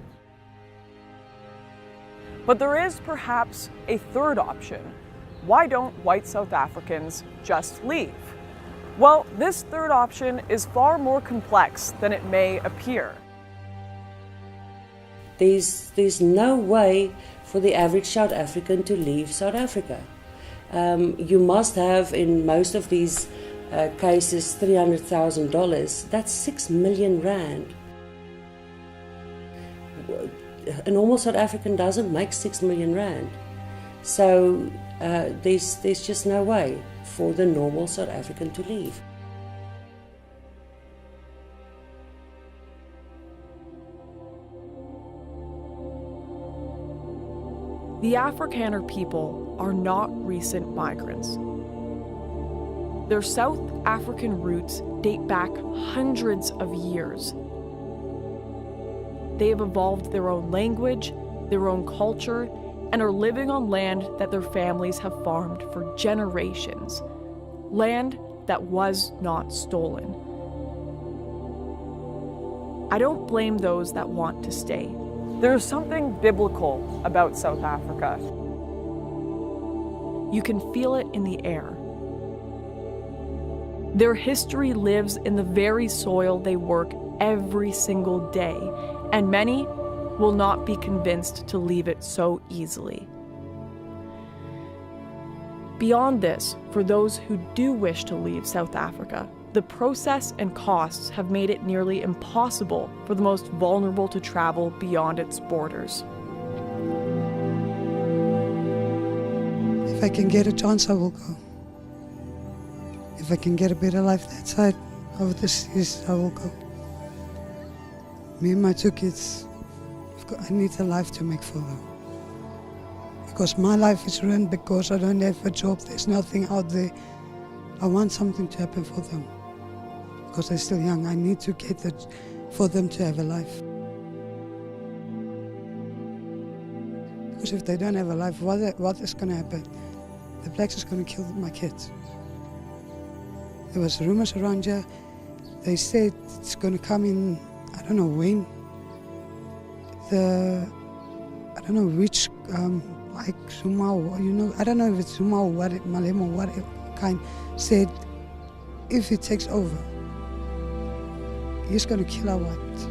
But there is perhaps a third option. Why don't white South Africans just leave? Well, this third option is far more complex than it may appear. There's no way for the average South African to leave South Africa. You must have, in most of these cases, $300,000. That's 6 million rand. A normal South African doesn't make 6 million rand. So there's just no way for the normal South African to leave. The Afrikaner people are not recent migrants. Their South African roots date back hundreds of years. They have evolved their own language, their own culture, and are living on land that their families have farmed for generations. Land that was not stolen. I don't blame those that want to stay. There's something biblical about South Africa. You can feel it in the air. Their history lives in the very soil they work every single day, and many will not be convinced to leave it so easily. Beyond this, for those who do wish to leave South Africa, the process and costs have made it nearly impossible for the most vulnerable to travel beyond its borders. If I can get a chance, I will go. If I can get a better life that side of the seas, I will go. Me and my 2 kids, I need a life to make for them. Because my life is ruined because I don't have a job, there's nothing out there. I want something to happen for them. Because they're still young, I need to get it for them to have a life. Because if they don't have a life, what is going to happen? The blacks is going to kill my kids. There was rumors around here. They said it's going to come in, I don't know when. I don't know which, like Zuma, I don't know if it's Zuma or what, Malema or what kind, said if he takes over, he's going to kill our whites.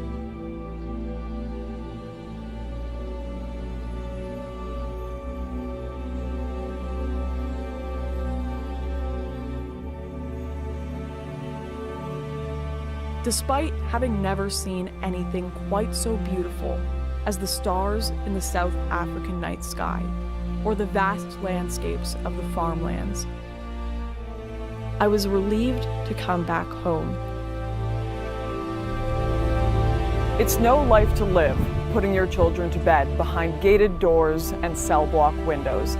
Despite having never seen anything quite so beautiful as the stars in the South African night sky or the vast landscapes of the farmlands, I was relieved to come back home. It's no life to live, putting your children to bed behind gated doors and cell block windows.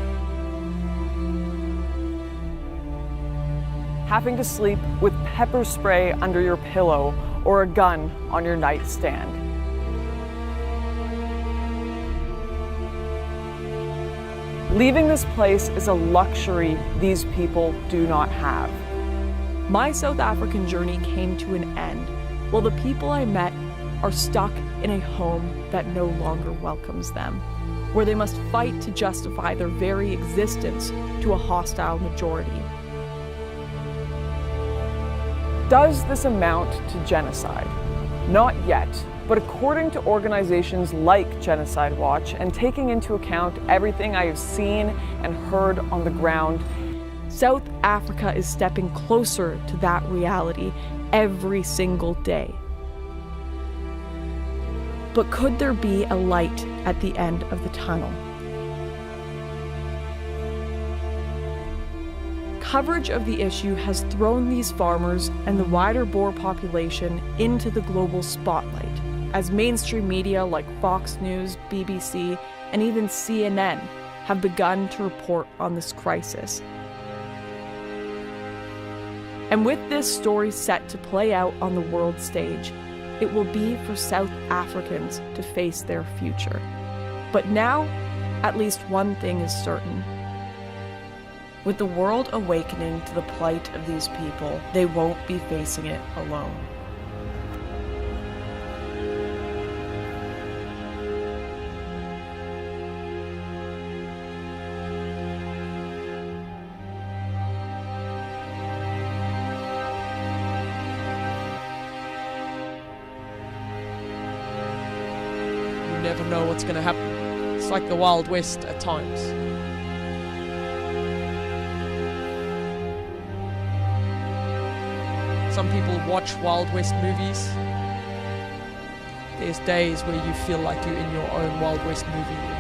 Having to sleep with pepper spray under your pillow or a gun on your nightstand. Leaving this place is a luxury these people do not have. My South African journey came to an end, while the people I met are stuck in a home that no longer welcomes them, where they must fight to justify their very existence to a hostile majority. Does this amount to genocide? Not yet, but according to organizations like Genocide Watch, and taking into account everything I have seen and heard on the ground, South Africa is stepping closer to that reality every single day. But could there be a light at the end of the tunnel? Coverage of the issue has thrown these farmers and the wider Boer population into the global spotlight, as mainstream media like Fox News, BBC, and even CNN have begun to report on this crisis. And with this story set to play out on the world stage, it will be for South Africans to face their future. But now, at least one thing is certain. With the world awakening to the plight of these people, they won't be facing it alone. You never know what's going to happen. It's like the Wild West at times. Some people watch Wild West movies. There's days where you feel like you're in your own Wild West movie.